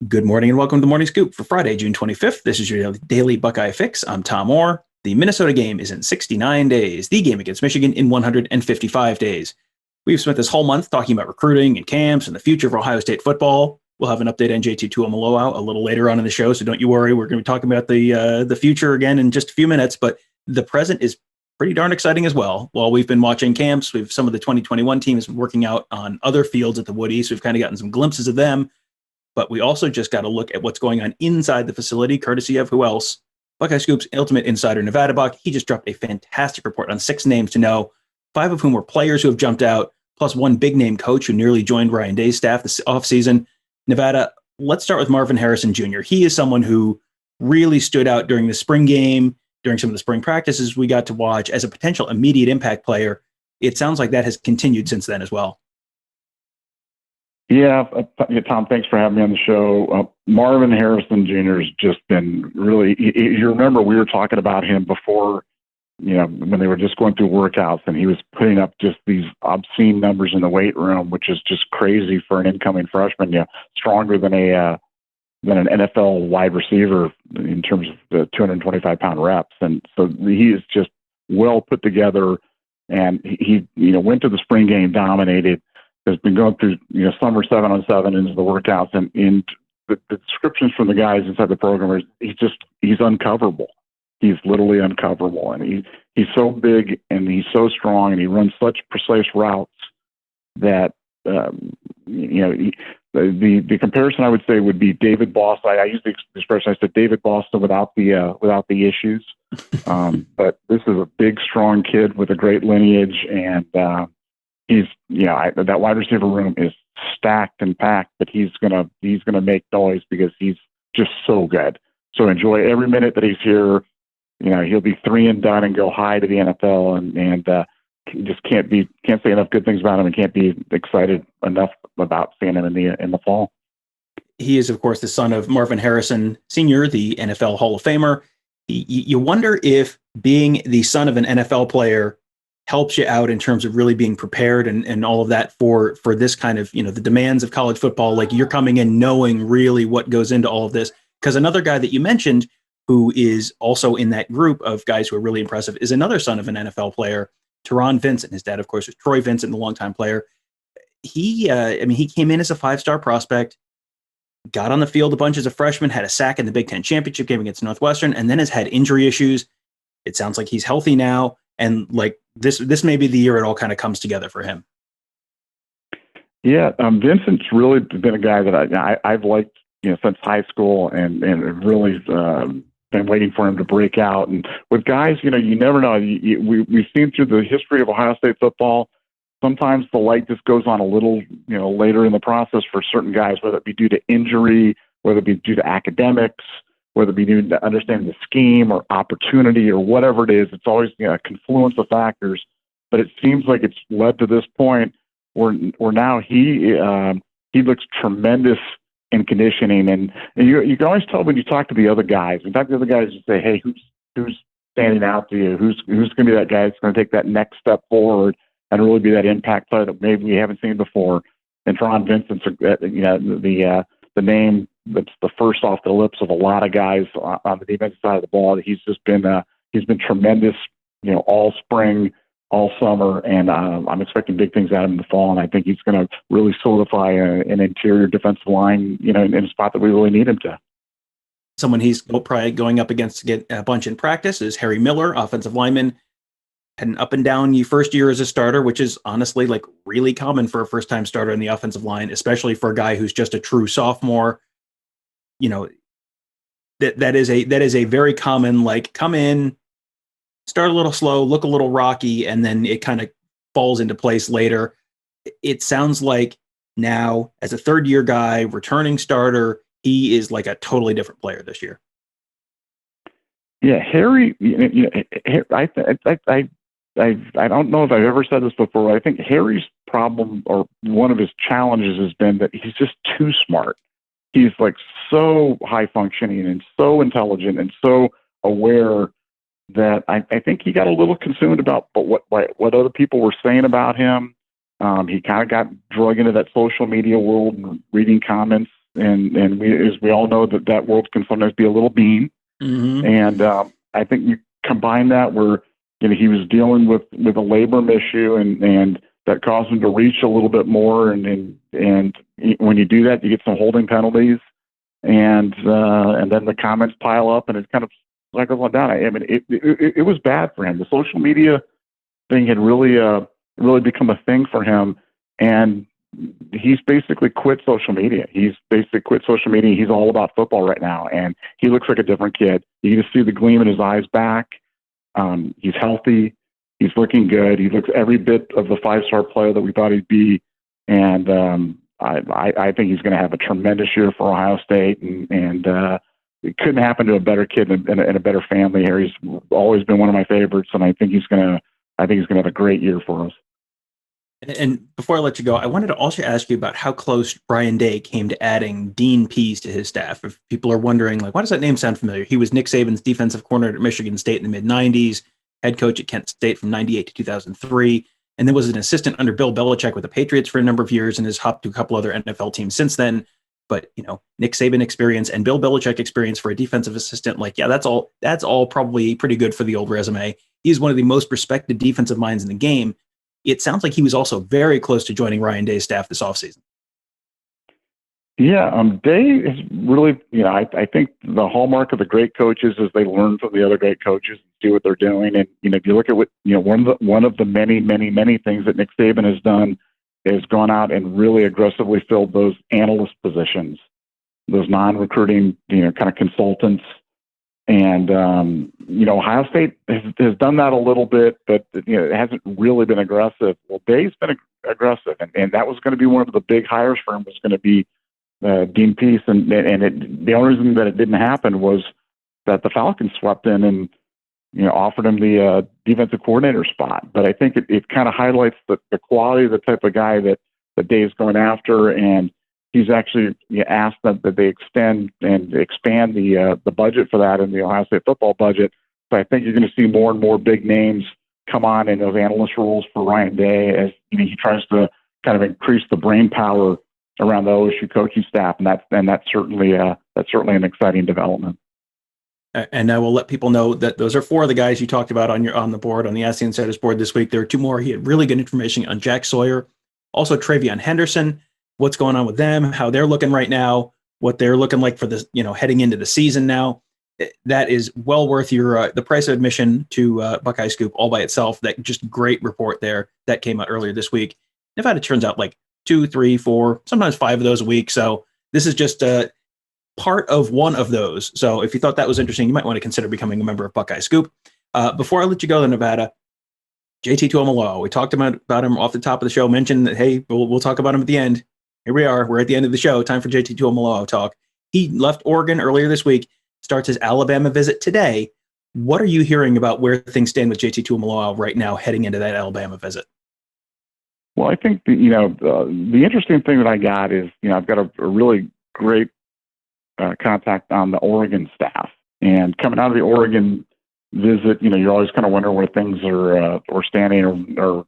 Good morning and welcome to the Morning Scoop for Friday, June 25th. This is your daily Buckeye fix. I'm Tom Orr. The Minnesota game is in 69 days, the game against Michigan in 155 days. We've spent this whole month talking about recruiting and camps and the future of Ohio State football. We'll have an update on JT Tuimoloau a little later on in the show, so don't you worry. We're going to be talking about the future again in just a few minutes, but the present is pretty darn exciting as well. While we've been watching camps, some of the 2021 teams working out on other fields at the Woody, so we've kind of gotten some glimpses of them. But we also just got to look at what's going on inside the facility, courtesy of who else? Buckeye Scoop's Ultimate Insider, Nevada Buck. He just dropped a fantastic report on 6 names to know, 5 of whom were players who have jumped out, plus one big-name coach who nearly joined Ryan Day's staff this offseason. Nevada, let's start with Marvin Harrison Jr. He is someone who really stood out during the spring game, during some of the spring practices we got to watch as a potential immediate impact player. It sounds like that has continued since then as well. Yeah, Tom, thanks for having me on the show. Marvin Harrison Jr. has just been really, you remember we were talking about him before, when they were just going through workouts, and he was putting up just these obscene numbers in the weight room, which is just crazy for an incoming freshman, stronger than an NFL wide receiver in terms of the 225-pound reps. And so he is just well put together, and he went to the spring game, dominated, has been going through, summer 7-on-7 into the workouts, and in the descriptions from the guys inside the program are he's uncoverable. He's literally uncoverable, and he's so big and he's so strong, and he runs such precise routes that the comparison I would say would be David Boston. I use the expression, I said David Boston without the issues, but this is a big, strong kid with a great lineage, and that wide receiver room is stacked and packed, but he's gonna make noise because he's just so good. So enjoy every minute that he's here. He'll be 3 and done and go high to the NFL, and just can't say enough good things about him, and can't be excited enough about seeing him in the fall. He is, of course, the son of Marvin Harrison Sr., the NFL Hall of Famer. You wonder if being the son of an NFL player helps you out in terms of really being prepared and all of that for this kind of, the demands of college football. Like, you're coming in knowing really what goes into all of this. Because another guy that you mentioned who is also in that group of guys who are really impressive is another son of an NFL player, Tron Vincent. His dad, of course, was Troy Vincent, the longtime player. He came in as a 5-star prospect, got on the field a bunch as a freshman, had a sack in the Big Ten championship game against Northwestern, and then has had injury issues. It sounds like he's healthy now. And like this may be the year it all kind of comes together for him. Yeah, Vincent's really been a guy that I've liked, since high school, and really been waiting for him to break out. And with guys, you never know. We've seen through the history of Ohio State football, sometimes the light just goes on a little, later in the process for certain guys, whether it be due to injury, whether it be due to academics, whether it be due to understanding the scheme or opportunity or whatever it is. It's always a confluence of factors. But it seems like it's led to this point where now he looks tremendous in conditioning, and you can always tell when you talk to the other guys. In fact, the other guys just say, "Hey, who's standing out to you? Who's going to be that guy that's going to take that next step forward and really be that impact player that maybe we haven't seen before?" And Tron Vincent's the name that's the first off the lips of a lot of guys on the defensive side of the ball. He's been tremendous, all spring, all summer, and I'm expecting big things out of him in the fall, and I think he's going to really solidify an interior defensive line, in a spot that we really need him to. Someone he's probably going up against to get a bunch in practice is Harry Miller, offensive lineman. Had an up and down first year as a starter, which is honestly like really common for a first-time starter in the offensive line, especially for a guy who's just a true sophomore. That is a very common, like, come in, start a little slow, look a little rocky, and then it kind of falls into place later. It sounds like now, as a third-year guy, returning starter, he is like a totally different player this year. Yeah, Harry. I don't know if I've ever said this before. I think Harry's problem, or one of his challenges, has been that he's just too smart. He's like so high functioning and so intelligent and so aware that I think he got a little consumed about what other people were saying about him. He kind of got drug into that social media world and reading comments and as we all know, that world can sometimes be a little mean. Mm-hmm. And I think you combine that where he was dealing with a labrum issue, and that caused him to reach a little bit more. And when you do that, you get some holding penalties, and then the comments pile up, and it kind of cycles on down. I mean, it was bad for him. The social media thing had really become a thing for him, and he's basically quit social media. He's all about football right now, and he looks like a different kid. You can just see the gleam in his eyes back. He's healthy. He's looking good. He looks every bit of the 5-star player that we thought he'd be. And I think he's going to have a tremendous year for Ohio State. And it couldn't happen to a better kid in a better family here. He's always been one of my favorites, and I think he's going to have a great year for us. And before I let you go, I wanted to also ask you about how close Ryan Day came to adding Dean Pease to his staff. If people are wondering, like, why does that name sound familiar? He was Nick Saban's defensive coordinator at Michigan State in the mid-'90s, head coach at Kent State from 98 to 2003, and then was an assistant under Bill Belichick with the Patriots for a number of years and has hopped to a couple other NFL teams since then. But, Nick Saban experience and Bill Belichick experience for a defensive assistant, that's all probably pretty good for the old resume. He's one of the most respected defensive minds in the game. It sounds like he was also very close to joining Ryan Day's staff this offseason. Yeah, Day is really, I think the hallmark of the great coaches is they learn from the other great coaches and do what they're doing. And, if you look at what, one of the many, many, many things that Nick Saban has done is gone out and really aggressively filled those analyst positions, those non-recruiting, kind of consultants. And, Ohio State has done that a little bit, but, it hasn't really been aggressive. Well, Day's been aggressive, and that was going to be one of the big hires for him, was going to be Dean Pease. And the only reason that it didn't happen was that the Falcons swept in and, offered him the defensive coordinator spot. But I think it kind of highlights the quality of the type of guy that Day is going after, and he's actually asked that they extend and expand the budget for that in the Ohio State football budget. So I think you're going to see more and more big names come on in those analyst roles for Ryan Day as he tries to kind of increase the brain power around the OSU coaching staff, and that's certainly an exciting development. And I will let people know that those are 4 of the guys you talked about on the board, on the Ask the Insiders board this week. There are 2 more. He had really good information on Jack Sawyer, also Travion Henderson. What's going on with them, how they're looking right now, what they're looking like for this, heading into the season now. That is well worth your the price of admission to Buckeye Scoop all by itself. That just great report there that came out earlier this week. Nevada turns out like 2, 3, 4, sometimes 5 of those a week. So this is just part of one of those. So if you thought that was interesting, you might want to consider becoming a member of Buckeye Scoop. Before I let you go to Nevada, JT Tuimoloau, we talked about him off the top of the show, mentioned that, hey, we'll talk about him at the end. Here we are. We're at the end of the show. Time for JT Tuimoloau talk. He left Oregon earlier this week, starts his Alabama visit today. What are you hearing about where things stand with JT Tuimoloau right now heading into that Alabama visit? Well, I think the interesting thing that I got is, I've got a really great contact on the Oregon staff. And coming out of the Oregon visit, you're always kind of wondering where things are standing or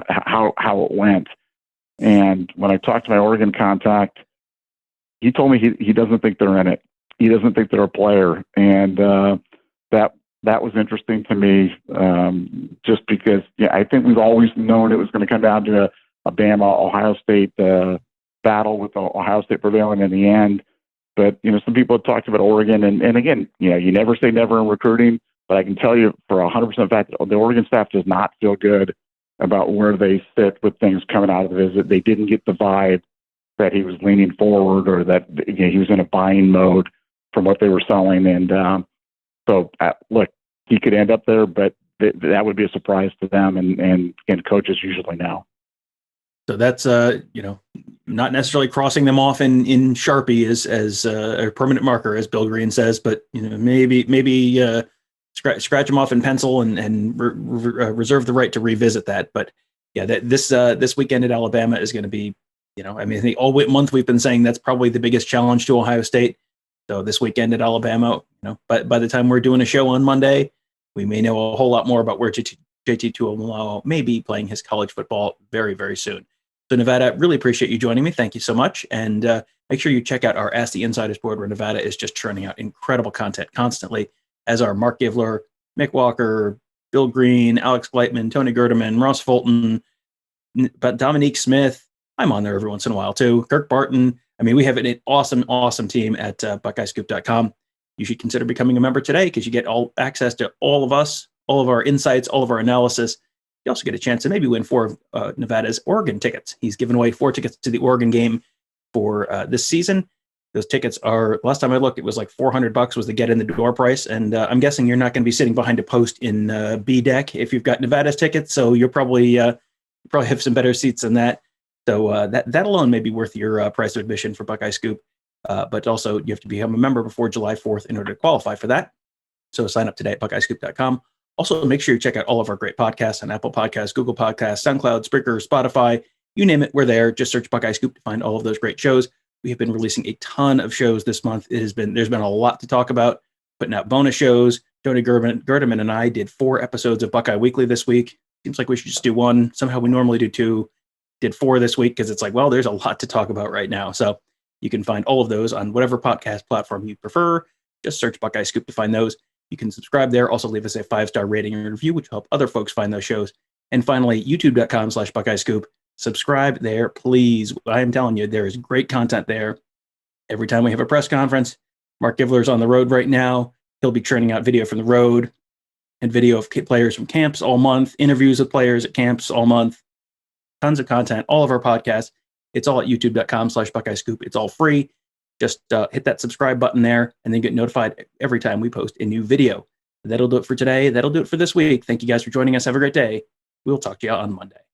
how it went. And when I talked to my Oregon contact, he told me he doesn't think they're in it. He doesn't think they're a player. And that was interesting to me, just because I think we've always known it was going to come down to a Bama-Ohio State battle, with Ohio State prevailing in the end. But, some people have talked about Oregon. And again, you never say never in recruiting, but I can tell you for 100% fact, the Oregon staff does not feel good about where they sit with things coming out of the visit. They didn't get the vibe that he was leaning forward, or that he was in a buying mode from what they were selling. And so, look, he could end up there, but that would be a surprise to them, and coaches usually know. So that's not necessarily crossing them off in Sharpie as a permanent marker, as Bill Green says, but maybe scratch them off in pencil and reserve the right to revisit that. But yeah, this weekend at Alabama is going to be, I think all month we've been saying that's probably the biggest challenge to Ohio State. So this weekend at Alabama, but by the time we're doing a show on Monday, we may know a whole lot more about where JT Tuimoloau may be playing his college football very, very soon. So Nevada, really appreciate you joining me. Thank you so much. And make sure you check out our Ask the Insiders board, where Nevada is just churning out incredible content constantly, as are Mark Givler, Mick Walker, Bill Green, Alex Gleitman, Tony Gerdeman, Ross Fulton, but Dominique Smith. I'm on there every once in a while too. Kirk Barton. I mean, we have an awesome team at BuckeyeScoop.com. You should consider becoming a member today, because you get all access to all of us, all of our insights, all of our analysis. You also get a chance to maybe win 4 of Nevada's Oregon tickets. He's given away 4 tickets to the Oregon game for this season. Those tickets are, last time I looked, it was like $400 was the get in the door price. And I'm guessing you're not going to be sitting behind a post in B deck if you've got Nevada's tickets. So you'll probably have some better seats than that. So that alone may be worth your price of admission for Buckeye Scoop. But also you have to become a member before July 4th in order to qualify for that. So sign up today at BuckeyeScoop.com. Also, make sure you check out all of our great podcasts on Apple Podcasts, Google Podcasts, SoundCloud, Spreaker, Spotify. You name it, we're there. Just search Buckeye Scoop to find all of those great shows. We have been releasing a ton of shows this month. There's been a lot to talk about, putting out bonus shows. Tony Gerdeman and I did 4 episodes of Buckeye Weekly this week. Seems like we should just do 1. Somehow we normally do 2. Did 4 this week because it's like, well, there's a lot to talk about right now. So you can find all of those on whatever podcast platform you prefer. Just search Buckeye Scoop to find those. You can subscribe there. Also leave us a 5-star rating and review, which will help other folks find those shows. And finally, youtube.com/Buckeye Scoop. Subscribe there, please. I am telling you, there is great content there. Every time we have a press conference, Mark Givler is on the road right now. He'll be churning out video from the road and video of players from camps all month, interviews with players at camps all month, tons of content, all of our podcasts. It's all at youtube.com/Buckeye Scoop. It's all free. Just hit that subscribe button there and then get notified every time we post a new video. That'll do it for today. That'll do it for this week. Thank you guys for joining us. Have a great day. We'll talk to you on Monday.